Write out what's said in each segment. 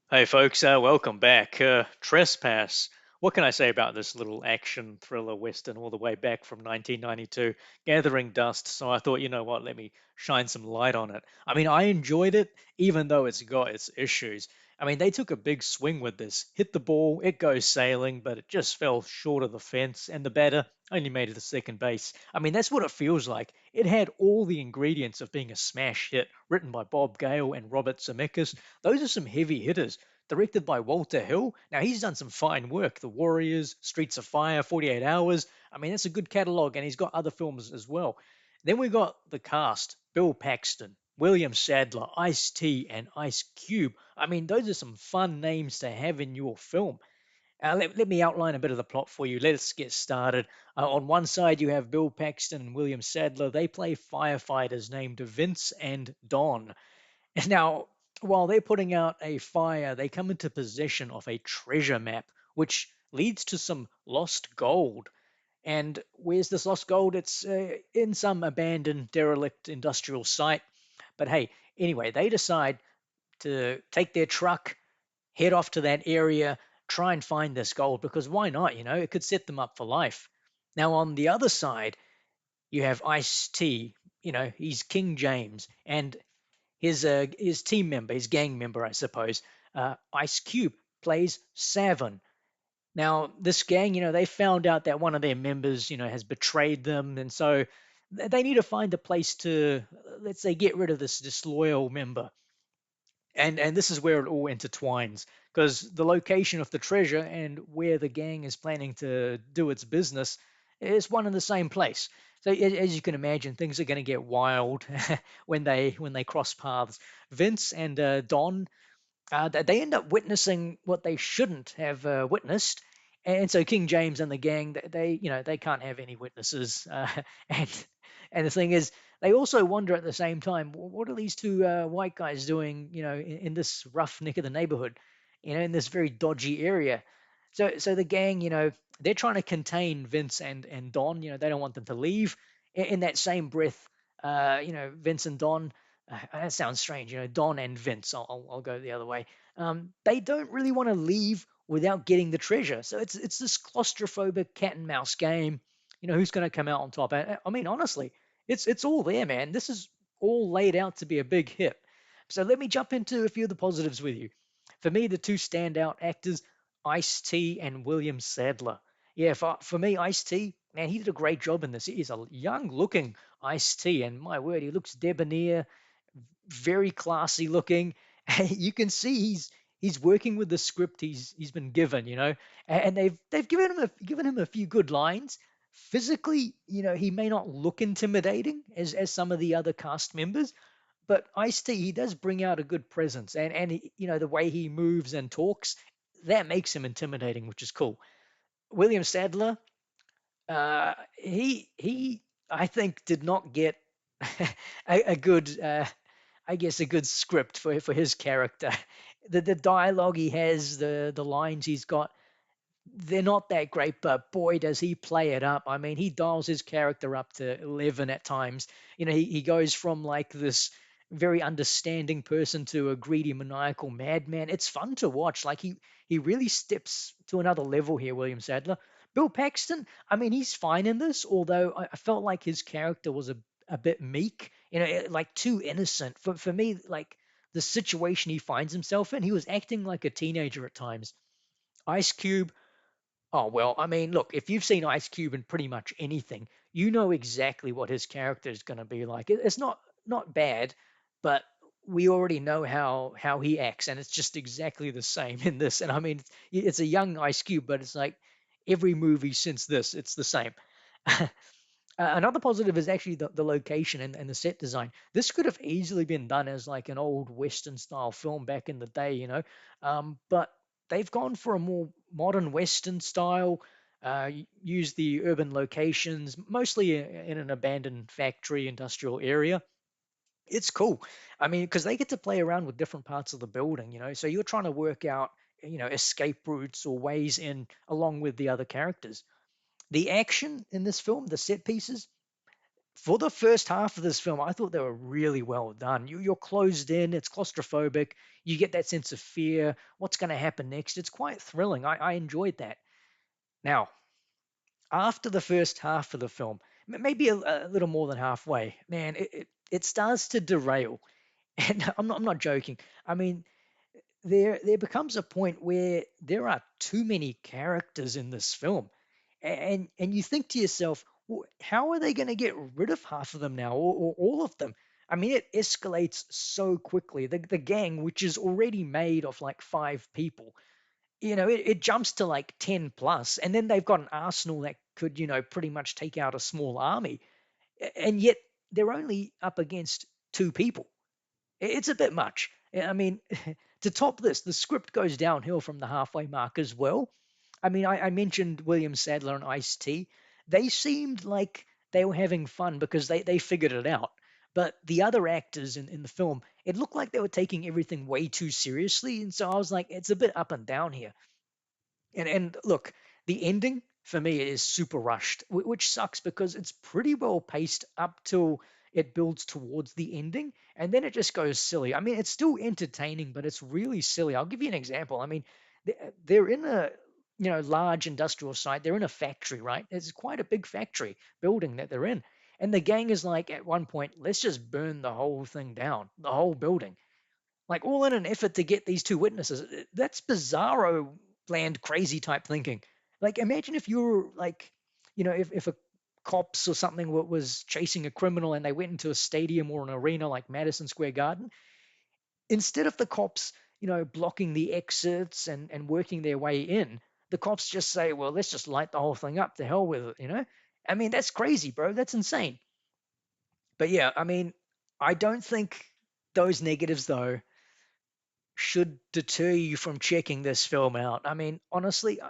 Hey folks, welcome back. Trespass. What can I say about this little action thriller western all the way back from 1992, gathering dust? So I thought, you know what, let me shine some light on it. I mean, I enjoyed it, even though it's got its issues. I mean, they took a big swing with this. Hit the ball, it goes sailing, but it just fell short of the fence, and the batter only made it to second base. I mean, that's what it feels like. It had all the ingredients of being a smash hit, written by Bob Gale and Robert Zemeckis. Those are some heavy hitters directed by Walter Hill. Now, he's done some fine work. The Warriors, Streets of Fire, 48 Hours. I mean, that's a good catalog, and he's got other films as well. Then we got the cast Bill Paxton, William Sadler, Ice T, and Ice Cube. I mean, those are some fun names to have in your film. Let me outline a bit of the plot for you. Let's get started. On one side, you have Bill Paxton and William Sadler. They play firefighters named Vince and Don. Now, while they're putting out a fire, they come into possession of a treasure map, which leads to some lost gold. And where's this lost gold? It's in some abandoned, derelict industrial site. But hey, anyway, they decide to take their truck, head off to that area, try and find this gold because why not? You know, it could set them up for life. Now, on the other side, you have Ice T. You know, he's King James, and his team member, his gang member, I suppose, Ice Cube plays Savin. Now, this gang, they found out that one of their members, has betrayed them, and so they need to find a place to, let's say, get rid of this disloyal member. And this is where it all intertwines because the location of the treasure and where the gang is planning to do its business is one and the same place. So as you can imagine, things are going to get wild when they cross paths. Vince and Don, they end up witnessing what they shouldn't have witnessed, and so King James and the gang, they can't have any witnesses, and the thing is, they also wonder at the same time, what are these two white guys doing, in this rough nick of the neighborhood, in this very dodgy area. So the gang, they're trying to contain Vince and Don. They don't want them to leave. In that same breath, Vince and Don, that sounds strange. Don and Vince. I'll go the other way. They don't really want to leave without getting the treasure. So it's this claustrophobic cat and mouse game. Who's going to come out on top? I mean, honestly, it's all there, man. This is all laid out to be a big hit. So let me jump into a few of the positives with you. For me, the two standout actors, Ice T and William Sadler. Yeah, for me, Ice T, man, he did a great job in this. He is a young looking Ice T, and my word, he looks debonair, very classy looking. You can see he's working with the script he's been given, and they've given him a few good lines. Physically, he may not look intimidating as some of the other cast members, but Ice-T, he does bring out a good presence, and the way he moves and talks, that makes him intimidating, which is cool. William Sadler, he I think did not get a good I guess a good script for his character. The dialogue he has, the lines he's got, they're not that great, but boy, does he play it up. I mean, he dials his character up to 11 at times. He goes from like this very understanding person to a greedy, maniacal madman. It's fun to watch. Like he really steps to another level here, William Sadler. Bill Paxton, I mean, he's fine in this, although I felt like his character was a bit meek, like too innocent. For me, like the situation he finds himself in, he was acting like a teenager at times. Ice Cube, oh, well, I mean, look, if you've seen Ice Cube in pretty much anything, you know exactly what his character is going to be like. It's not bad, but we already know how he acts, and it's just exactly the same in this. And I mean, it's a young Ice Cube, but it's like every movie since this, it's the same. Another positive is actually the location and the set design. This could have easily been done as like an old Western style film back in the day, but they've gone for a more modern Western style, use the urban locations, mostly in an abandoned factory industrial area. It's cool. I mean, because they get to play around with different parts of the building, so you're trying to work out, escape routes or ways in along with the other characters. The action in this film, the set pieces, For the first half of this film, I thought they were really well done. You're closed in, it's claustrophobic, you get that sense of fear. What's going to happen next? It's quite thrilling. I enjoyed that. Now, after the first half of the film, maybe a little more than halfway, man, it starts to derail. And I'm not joking. I mean, there becomes a point where there are too many characters in this film, and you think to yourself, how are they going to get rid of half of them now, or all of them? I mean, it escalates so quickly. The gang, which is already made of like five people, it jumps to like 10 plus, and then they've got an arsenal that could, pretty much take out a small army, and yet they're only up against two people. It's a bit much. I mean, to top this, the script goes downhill from the halfway mark as well. I mean, I mentioned William Sadler and Ice T. They seemed like they were having fun because they figured it out. But the other actors in the film, it looked like they were taking everything way too seriously. And so I was like, it's a bit up and down here. And look, the ending for me is super rushed, which sucks because it's pretty well paced up till it builds towards the ending, and then it just goes silly. I mean, it's still entertaining, but it's really silly. I'll give you an example. I mean, they're in a large industrial site. They're in a factory, right? It's quite a big factory building that they're in, and the gang is like at one point, let's just burn the whole thing down, the whole building, like all in an effort to get these two witnesses. That's bizarro land crazy type thinking. Like imagine if you were like, if a cops or something was chasing a criminal and they went into a stadium or an arena like Madison Square Garden, instead of the cops, blocking the exits and working their way in, the cops just say, well, let's just light the whole thing up. To hell with it. I mean, that's crazy, bro. That's insane. But yeah, I mean, I don't think those negatives though should deter you from checking this film out. I mean, honestly,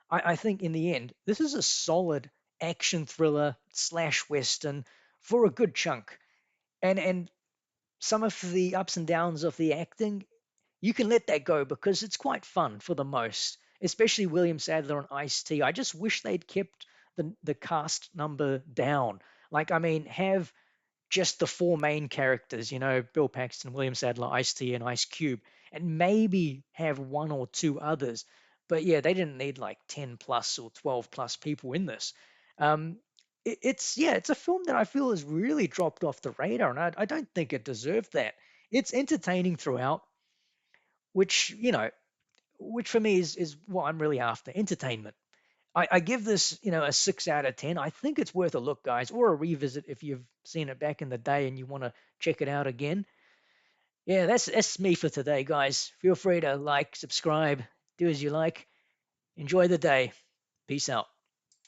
I think in the end, this is a solid action thriller slash western for a good chunk. And some of the ups and downs of the acting, you can let that go because it's quite fun for the most, especially William Sadler and Ice T. I just wish they'd kept the cast number down. Like, I mean, have just the four main characters, Bill Paxton, William Sadler, Ice-T, and Ice Cube, and maybe have one or two others. But yeah, they didn't need like 10 plus or 12 plus people in this. Um, it's a film that I feel has really dropped off the radar, and I don't think it deserved that. It's entertaining throughout, which, which for me is what I'm really after, entertainment. I give this, a 6 out of 10. I think it's worth a look, guys, or a revisit if you've seen it back in the day and you want to check it out again. Yeah, that's me for today, guys. Feel free to like, subscribe, do as you like. Enjoy the day. Peace out.